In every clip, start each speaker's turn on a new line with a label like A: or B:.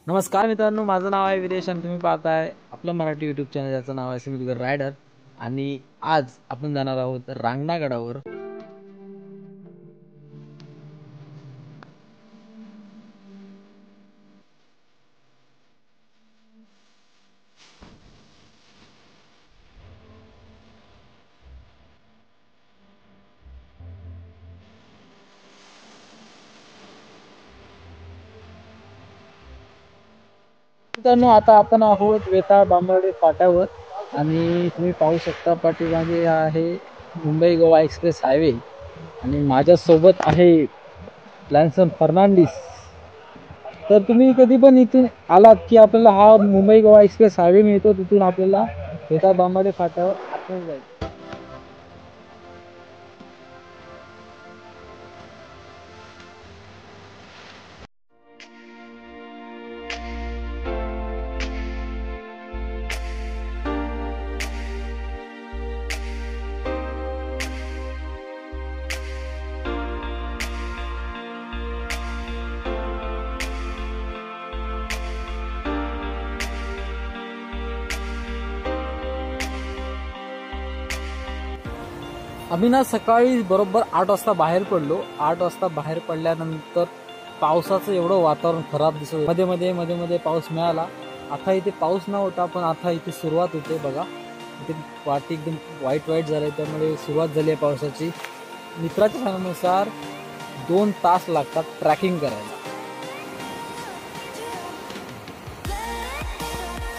A: नमस्कार मित्रांनो, माझं नाव आहे विरेश आणि तुम्ही पाहताय आपलं मराठी यूट्यूब चॅनल ज्याचं नाव आहे सिंगल रायडर. आणि आज आपण जाणार आहोत रांगणागडावर. मित्रांनो, आता आपण आहोत वेताळ बांबर्डे फाट्यावर आणि तुम्ही पाहू शकता पाठीमागे आहे मुंबई गोवा एक्सप्रेस हायवे आणि माझ्यासोबत आहे लॅन्सन फर्नांडिस. तर तुम्ही कधी पण इथून आलात की आपल्याला हा मुंबई गोवा एक्सप्रेस हायवे मिळतो, तिथून आपल्याला वेताळ बांबर्डे फाट्यावर आतमध्ये जायचं. आम्ही ना सकाळी बरोबर 8 वाजता बाहेर पडलो. 8 वाजता बाहेर पडल्यानंतर पावसाचं एवढं वातावरण खराब दिसत, मध्ये मध्ये पाऊस मिळाला. आता इथे पाऊस न होता, पण आता इथे सुरुवात होते बघा. इथे वाटी एकदम वाईट झाली, त्यामुळे सुरुवात झाली आहे पावसाची. मित्राच्या सांगण्यानुसार 2 तास लागतात ट्रॅकिंग करायला.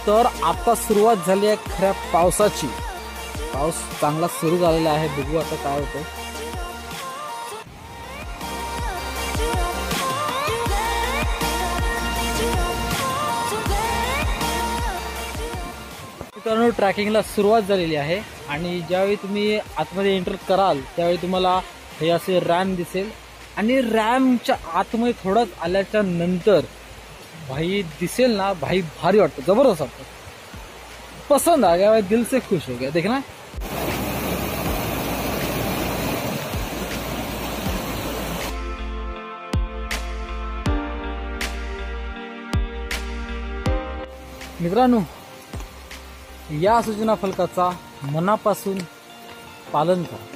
A: तर आता सुरुवात झाली आहे खऱ्या पावसाची. पाऊस चांगला सुरू झालेला आहे, बघू आता काय होतं. मित्रांनो, ट्रॅकिंगला सुरुवात झालेली आहे आणि ज्यावेळी तुम्ही आतमध्ये एंटर कराल त्यावेळी तुम्हाला हे असे रॅम्प दिसेल आणि रॅम्पच्या आतमध्ये थोडंच आल्याच्या नंतर भाई दिसेल ना, भाई भारी वाटतं, जबरदस्त वाटतं, पसंद आ गया, दिल से खुश हो गया देखना. मित्रांनो, या सूचना फलकाचा मनापासून पालन करा.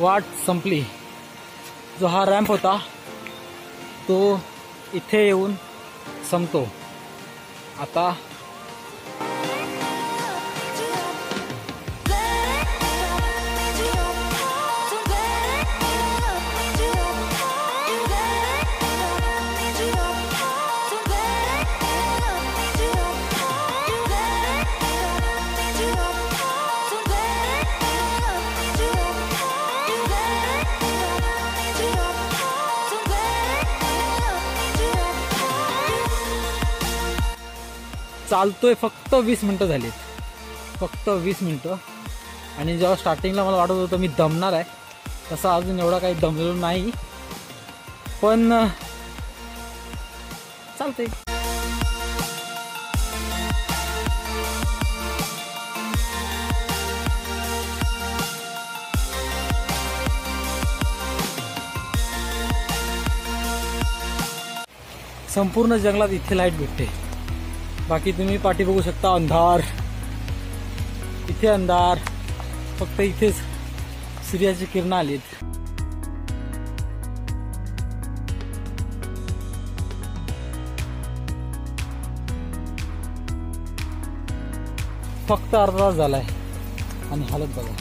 A: वाट संपली. जो हा रॅम्प होता तो इथे येऊन संपतो. आता चालतोय फक्त 20 मिनटं झालीत, फक्त 20 मिनटं. आणि जेव्हा स्टार्टिंगला मला वाटत होतं मी दमणार आहे, तसं अजून एवढा काही दमलेलो नाही, पण चालतंय. संपूर्ण जंगलात इथे लाईट भेटते. बाकी तुम्ही पाठी बघू शकता, अंधार, इथे अंधार, फक्त इथेच सूर्याची किरण आलीत. फक्त अर्धा तास झालाय आणि हालत बघा.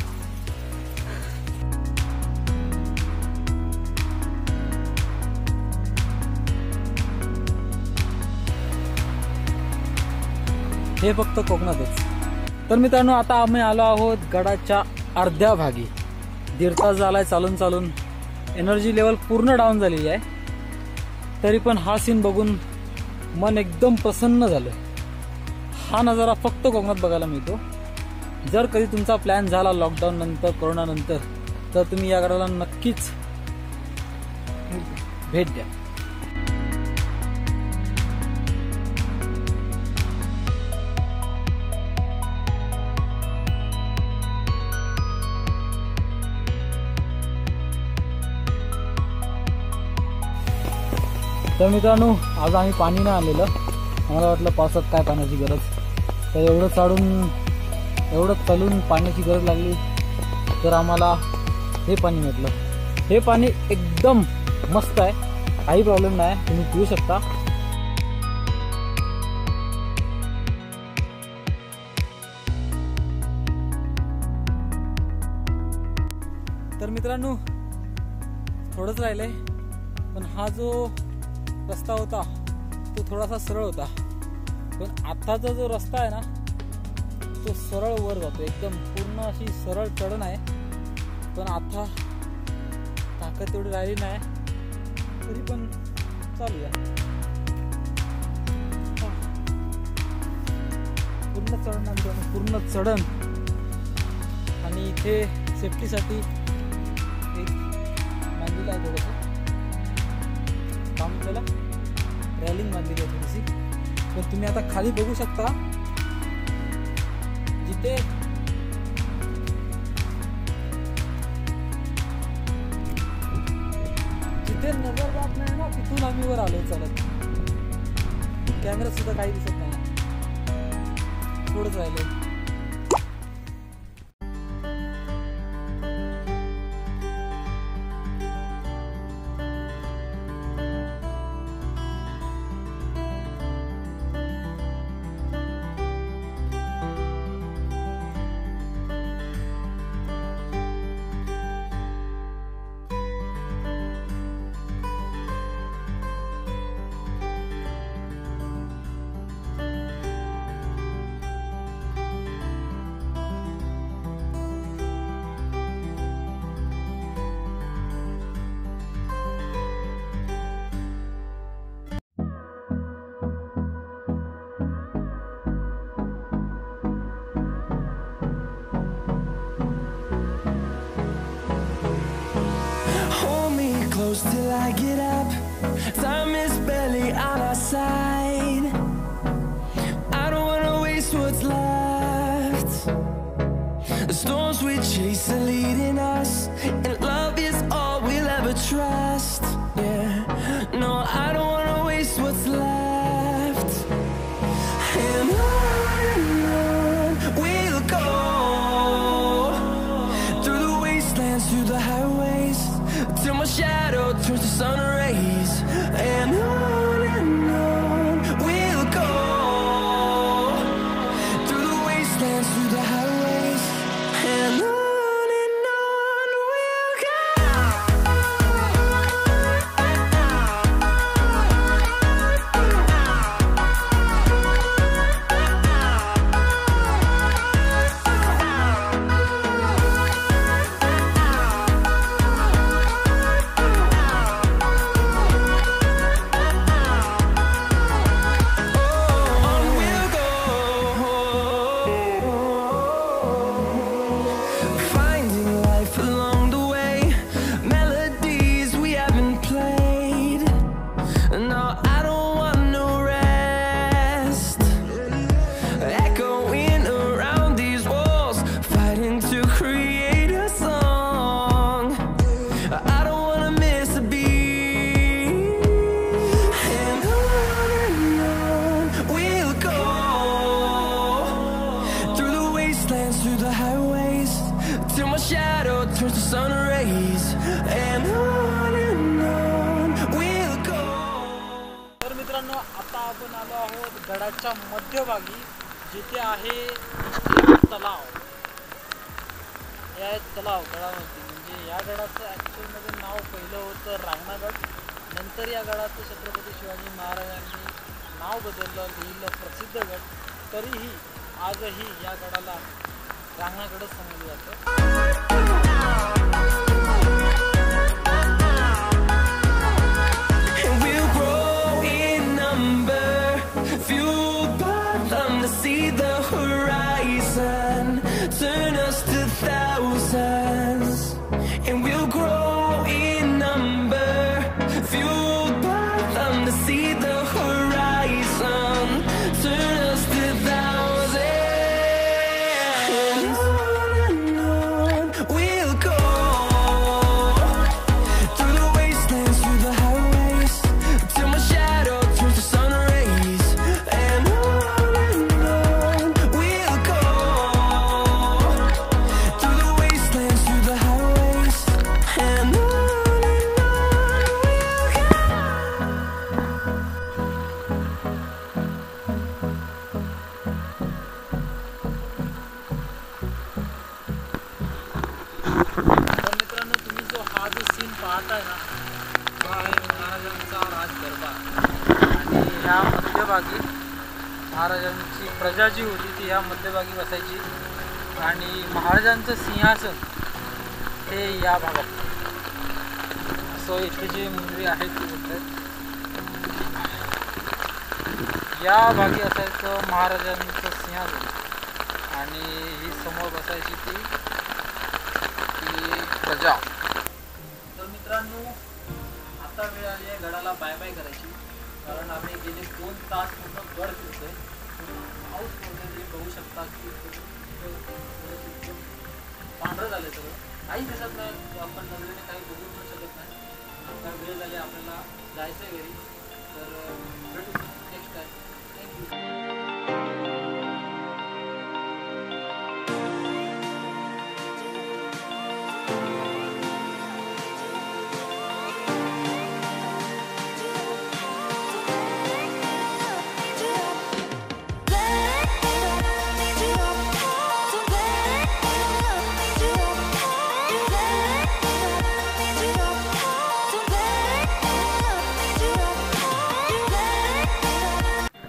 A: हे फक्त कोकणातच. तर मित्रांनो, आता आम्ही आलो आहोत गडाच्या अर्ध्या भागी. 1.5 तास झालाय चालून. एनर्जी लेवल पूर्ण डाऊन झालेली आहे, तरी पण हा सीन बघून मन एकदम प्रसन्न झालं. हा नजारा फक्त कोकणात बघायला मिळतो. जर कधी तुमचा प्लॅन झाला लॉकडाऊन नंतर, कोरोना नंतर, तर तुम्ही या गडाला नक्कीच भेट द्या. तर मित्रांनो, आज आम्ही पाणी नाही आणलेलं, आम्हाला वाटलं पावसात काय पाण्याची गरज, तर एवढं चलून पाण्याची गरज लागली, तर आम्हाला हे पाणी भेटलं. हे पाणी एकदम मस्त आहे, काही प्रॉब्लेम नाही, तुम्ही पिऊ शकता. तर मित्रांनो, थोडंच राहिलंय, पण हा जो रस्ता होता तो थोडासा सरळ होता, पण आताचा जो रस्ता आहे ना तो सरळ वर जातो, एकदम पूर्ण अशी सरळ चढण आहे. पण आता ताकद तेवढी राहिली नाही, तरी पण चालूया. पूर्ण चढण आहे, पूर्ण चढण. आणि इथे सेफ्टीसाठी एक बांधलेलं आहे, थोडंसं काम केलं, रॅलिंग बांधलेली आहे थोडीशी. पण तुम्ही आता खाली बघू शकता, जिथे नजर जात नाही ना, तिथून आम्ही वर आलो चालत. कॅमेरा सुद्धा काही दिसत नाही, थोडंच राहिलंय.
B: Close till I get up, time is barely on our side. I don't wanna waste what's left. The storms we chase are leading us, and love is all we'll ever trust. Yeah, no, I don't wanna waste what's left. And on we'll go, through the wastelands, through the highways, till my shadow turns to sun rays. And on we'll go, through the wastelands, through the highways. And on we'll go. Through the highways, till my shadow turns to sun rays. And on we'll go.
A: तर मित्रांनो, आता आपण आलो आहोत गडाच्या मध्यभागी, जिथे आहे तलाव. या तलाव गडावरती, म्हणजे या गडाचं ॲक्च्युअलमध्ये नाव पहिलं होतं रांगणागड. नंतर या गडाचं छत्रपती शिवाजी महाराजांनी नाव बदललं, लिहिलं प्रसिद्ध गड. तरीही आजही या गडाला रांगणागडच समजलं जातं.
B: Turn us to thousands, and we'll grow in number, fueled by them to see the horizon. Turn us to thousands, and on we'll go.
A: आणि ह्या मध्यभागी महाराजांची प्रजा जी होती ती ह्या मध्यभागी बसायची आणि महाराजांचं सिंहासन हे या भागात. असं इथे जे मंदिर आहेत ते बोलतात या भागी असायचं महाराजांचं सिंहासन आणि ही समोर बसायची ती प्रजा. तर मित्रांनो आता वेळ आली आहे गडाला बाय बाय करायची, कारण आम्ही गेले 2 तास पूर्ण गड फिरतोय. पाऊस वगैरे बघू शकता की पांढरं झालं सगळं, काही दिसत नाही, आपण नजरेने काही बघू पण शकत नाही. आता वेळ झाली आपल्याला जायचं आहे घरी. तर भेटू नेक्स्ट टाइम. थँक्यू.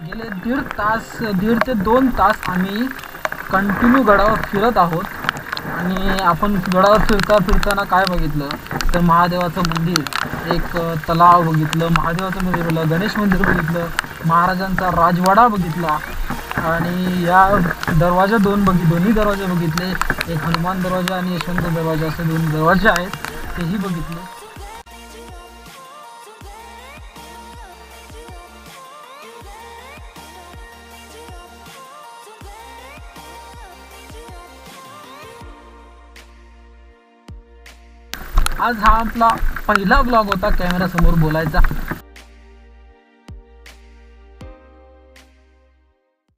A: गेले 1.5 ते 2 तास आम्ही कंटिन्यू गडावर फिरत आहोत. आणि आपण गडावर फिरताना काय बघितलं तर महादेवाचं मंदिर, एक तलाव बघितलं, महादेवाचं मंदिर बघितलं, गणेश मंदिर बघितलं, महाराजांचा राजवाडा बघितला आणि या दरवाजा दोन्ही दरवाजे बघितले. एक हनुमान दरवाजा आणि यशवंत दरवाजा असे 2 दरवाजे आहेत तेही बघितले. आज हा आपला पहिला ब्लॉग होता कॅमेरा समोर बोलायचा.